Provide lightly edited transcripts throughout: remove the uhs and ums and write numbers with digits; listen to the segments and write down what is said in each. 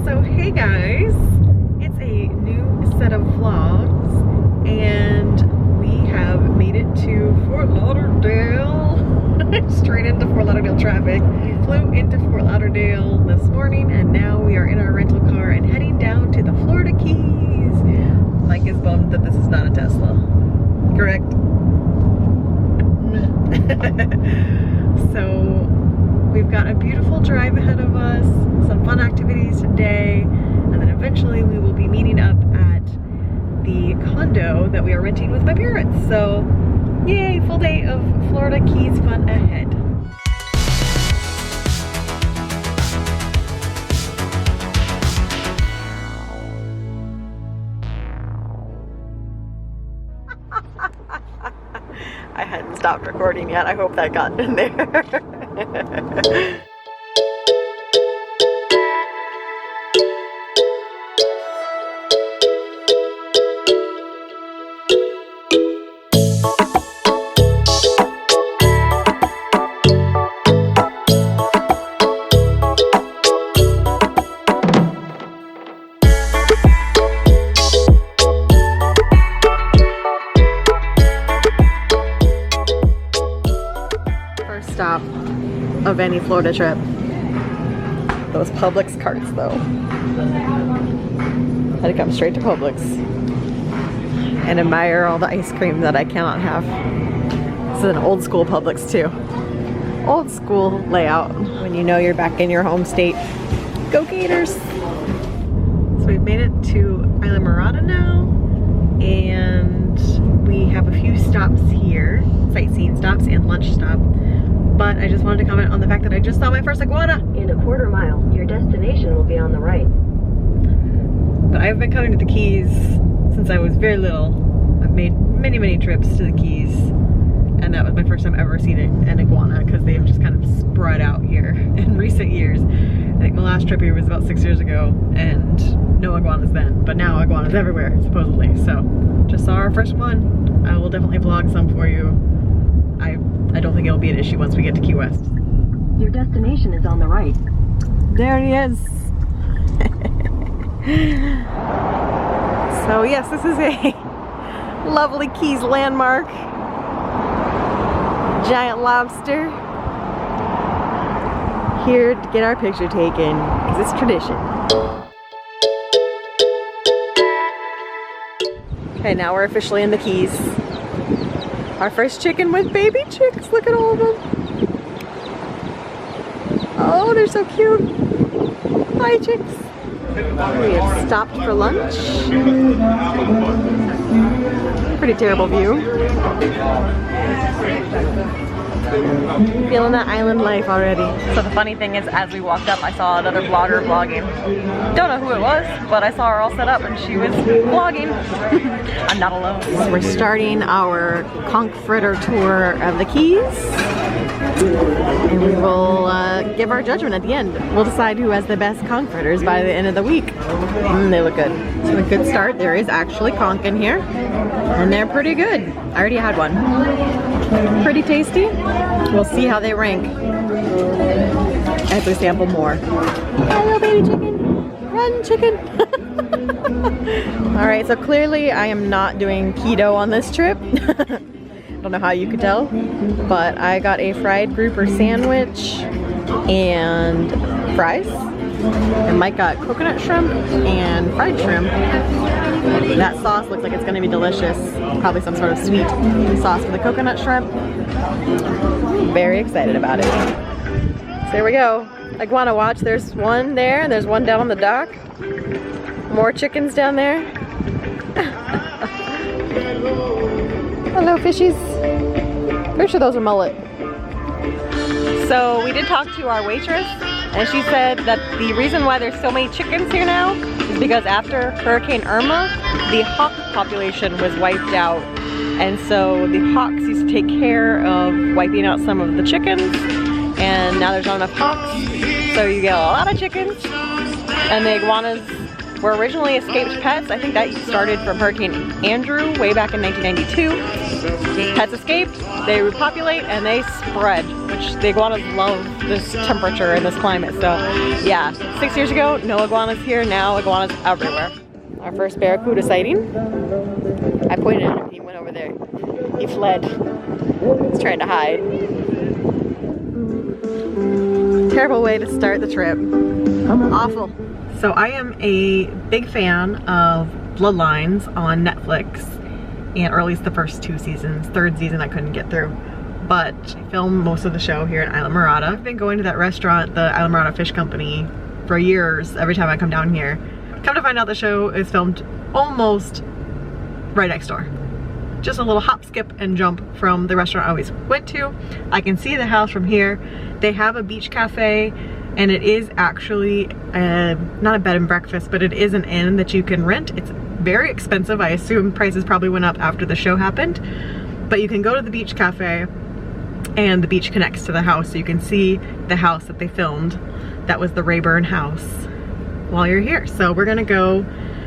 So hey guys, it's a new set of vlogs and we have made it to Fort Lauderdale. Straight into Fort Lauderdale traffic. We flew into Fort Lauderdale this morning and now we are in our rental car and heading down to the Florida Keys. Mike is bummed that this is not a Tesla. Correct? So we've got a beautiful drive ahead of us, some fun activities today, and then eventually we will be meeting up at the condo that we are renting with my parents. So yay, full day of Florida Keys fun ahead. I hadn't stopped recording yet. I hope that got in there. Stop of any Florida trip. Those Publix carts though. Had to come straight to Publix and admire all the ice cream that I cannot have. This is an old school Publix too. Old school layout. When you know you're back in your home state. Go Gators! So we've made it to Islamorada now and we have a few stops here. Sightseeing stops and lunch stop. But I just wanted to comment on the fact that I just saw my first iguana. In a quarter mile, your destination will be on the right. But I've been coming to the Keys since I was very little. I've made many trips to the Keys. And that was my first time ever seeing an iguana because they've just kind of spread out here in recent years. I think my last trip here was about 6 years ago and no iguanas then. But now iguanas everywhere, supposedly. So, just saw our first one. I will definitely vlog some for you. I don't think it'll be an issue once we get to Key West. Your destination is on the right. There he is. So yes, this is a lovely Keys landmark. Giant lobster. Here to get our picture taken, because it's tradition. Okay, now we're officially in the Keys. Our first chicken with baby chicks. Look at all of them. Oh, they're so cute. Hi, chicks. We have stopped for lunch. Pretty terrible view. Feeling that island life already. So the funny thing is, as we walked up, I saw another vlogger vlogging. Don't know who it was, but I saw her all set up and she was vlogging. I'm not alone. So we're starting our conch fritter tour of the Keys. And we will give our judgment at the end. We'll decide who has the best conch fritters by the end of the week. They look good. So a good start. There is actually conch in here. And they're pretty good. I already had one. Pretty tasty. We'll see how they rank as we sample more. Hello, baby chicken. Run, chicken. All right, so clearly I am not doing keto on this trip. Don't know how you could tell, but I got a fried grouper sandwich and fries. And Mike got coconut shrimp and fried shrimp. That sauce looks like it's gonna be delicious. Probably some sort of sweet sauce for the coconut shrimp. Very excited about it. So there we go. Iguana watch. There's one there and there's one down on the dock. More chickens down there. Hello, fishies. Pretty sure those are mullet. So we did talk to our waitress and she said that the reason why there's so many chickens here now is because after Hurricane Irma, the hawk population was wiped out. And so the hawks used to take care of wiping out some of the chickens. And now there's not enough hawks. So you get a lot of chickens. And the iguanas were originally escaped pets. I think that started from Hurricane Andrew way back in 1992. Pets escaped, they repopulate, and they spread, which the iguanas love this temperature and this climate. So yeah, 6 years ago, no iguanas here, now iguanas everywhere. Our first barracuda sighting. I pointed at him, he went over there. He fled. He's trying to hide. Terrible way to start the trip. Awful. So I am a big fan of Bloodlines on Netflix, or at least the first 2 seasons. 3rd season I couldn't get through, but I filmed most of the show here in Islamorada. I've been going to that restaurant, the Islamorada Fish Company, for years every time I come down here. Come to find out the show is filmed almost right next door. Just a little hop, skip, and jump from the restaurant I always went to. I can see the house from here. They have a beach cafe, and it is actually not a bed and breakfast, but it is an inn that you can rent. It's very expensive. I assume prices probably went up after the show happened, but you can go to the beach cafe and the beach connects to the house, so you can see the house that they filmed. That was the Rayburn House while you're here. So we're gonna go,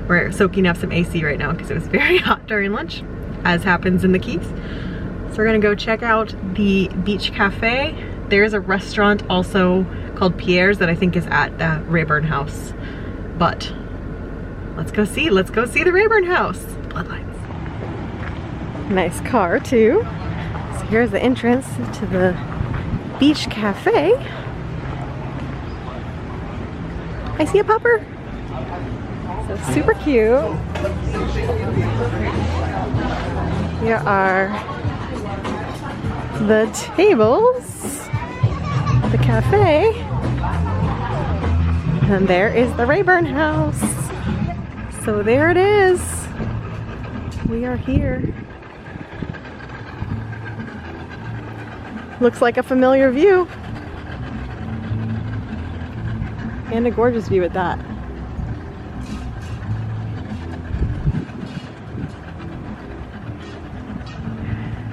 we're soaking up some AC right now because it was very hot during lunch, as happens in the Keys. So we're gonna go check out the beach cafe. There's a restaurant also called Pierre's that I think is at the Rayburn House. But let's go see the Rayburn House. Bloodlines. Nice car too. So here's the entrance to the beach cafe. I see a pupper. So super cute. Here are the tables, the cafe, and there is the Rayburn House. So there it is. We are here. Looks like a familiar view. And a gorgeous view at that.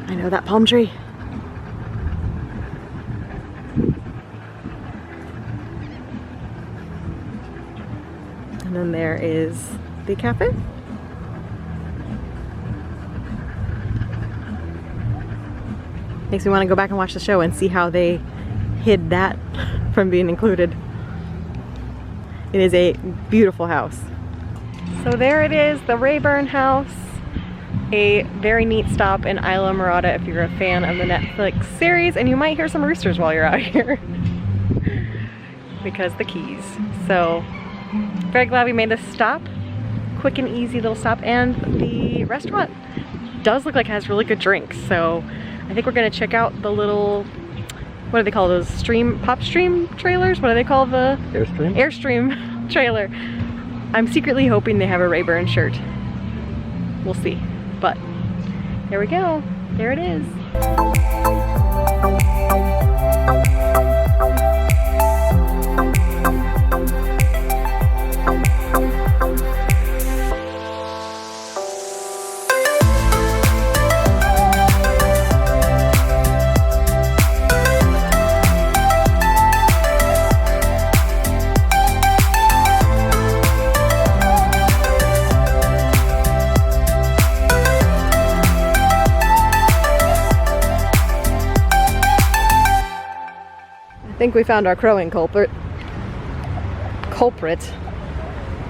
I know that palm tree. And then there is the cafe. Makes me want to go back and watch the show and see how they hid that from being included. It is a beautiful house. So there it is, the Rayburn House. A very neat stop in Islamorada if you're a fan of the Netflix series, and you might hear some roosters while you're out here because the Keys. So very glad we made this stop. Quick and easy little stop, and the restaurant does look like it has really good drinks. So I think we're gonna check out the little, what do they call those, pop stream trailers? What do they call the? Airstream? Airstream trailer. I'm secretly hoping they have a Rayburn shirt. We'll see. But here we go. There it is. I think we found our crowing culprit.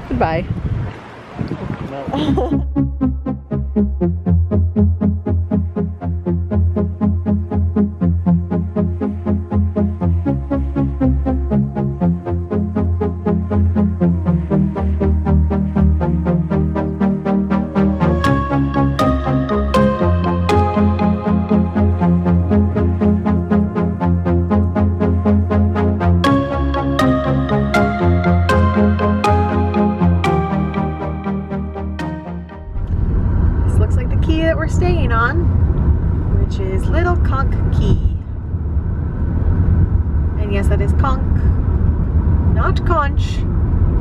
Goodbye. We're staying on, which is Little Conch Key. And yes, that is conch, not conch,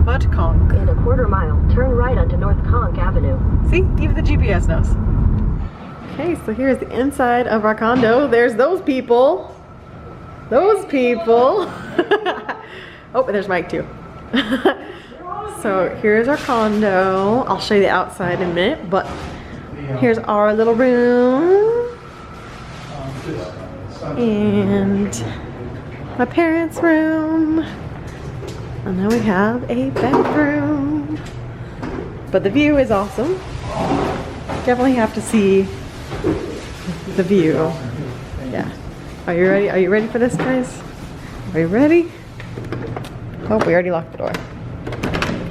but conch. In a quarter mile, turn right onto North Conch Avenue. See, even the GPS knows. Okay, so here's the inside of our condo. There's those people. Those people. Oh, and there's Mike too. So here's our condo. I'll show you the outside in a minute, but here's our little room. And my parents' room. And then we have a bedroom. But the view is awesome. Definitely have to see the view. Yeah. Are you ready? Are you ready for this, guys? Are you ready? Oh, we already locked the door.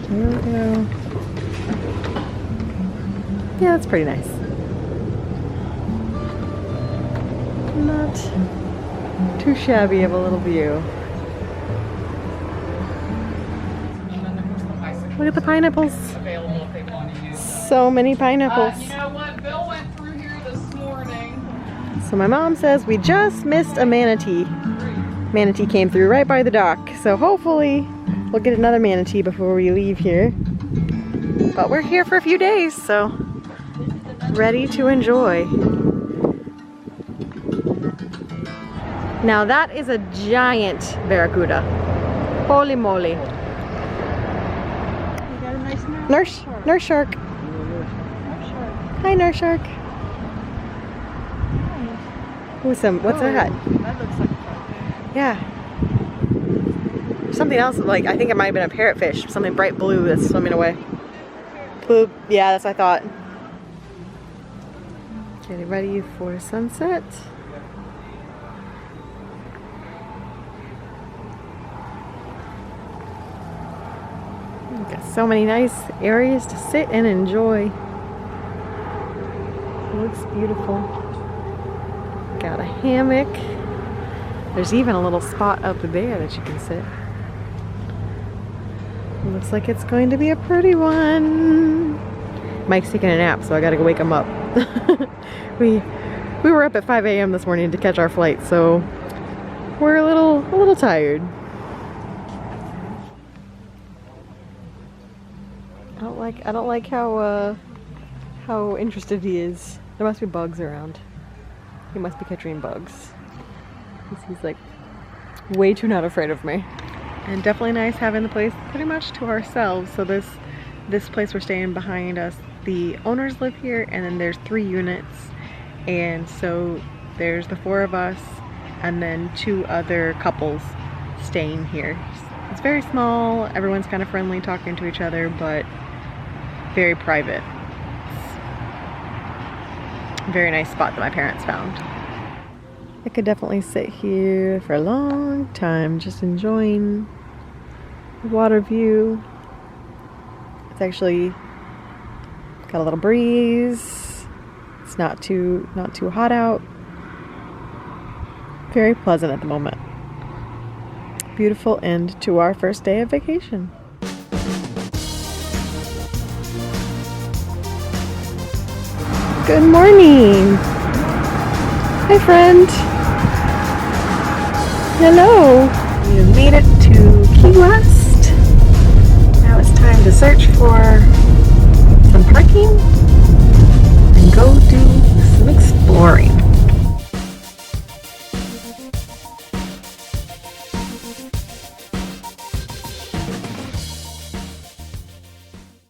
Here we go. Yeah, it's pretty nice. Not too shabby of a little view. Look at the pineapples. So many pineapples. You know what? Bill went through here this morning. So my mom says we just missed a manatee. Manatee came through right by the dock. So hopefully we'll get another manatee before we leave here. But we're here for a few days, so ready to enjoy. Now that is a giant barracuda. Holy moly. Nurse shark. Hi, nurse shark. What's that? That looks like a catfish. Yeah. Something else, like, I think it might have been a parrotfish. Something bright blue that's swimming away. Blue, yeah, that's what I thought. Getting ready for sunset. We've got so many nice areas to sit and enjoy. It looks beautiful. Got a hammock. There's even a little spot up there that you can sit. Looks like it's going to be a pretty one. Mike's taking a nap, so I gotta go wake him up. we were up at 5 a.m. this morning to catch our flight, so we're a little tired. I don't like how interested he is. There must be bugs around. He must be catching bugs. He's like way too not afraid of me. And definitely nice having the place pretty much to ourselves. So this place we're staying behind us, the owners live here, and then there's 3 units. And so there's the 4 of us and then 2 other couples staying here. It's very small, everyone's kind of friendly, talking to each other, but very private. It's a very nice spot that my parents found. I could definitely sit here for a long time just enjoying the water view. It's actually got a little breeze. It's not too hot out. Very pleasant at the moment. Beautiful end to our first day of vacation. Good morning. Hi, friend. Hello. We have made it to Key West. Now it's time to search for some parking and go do some exploring.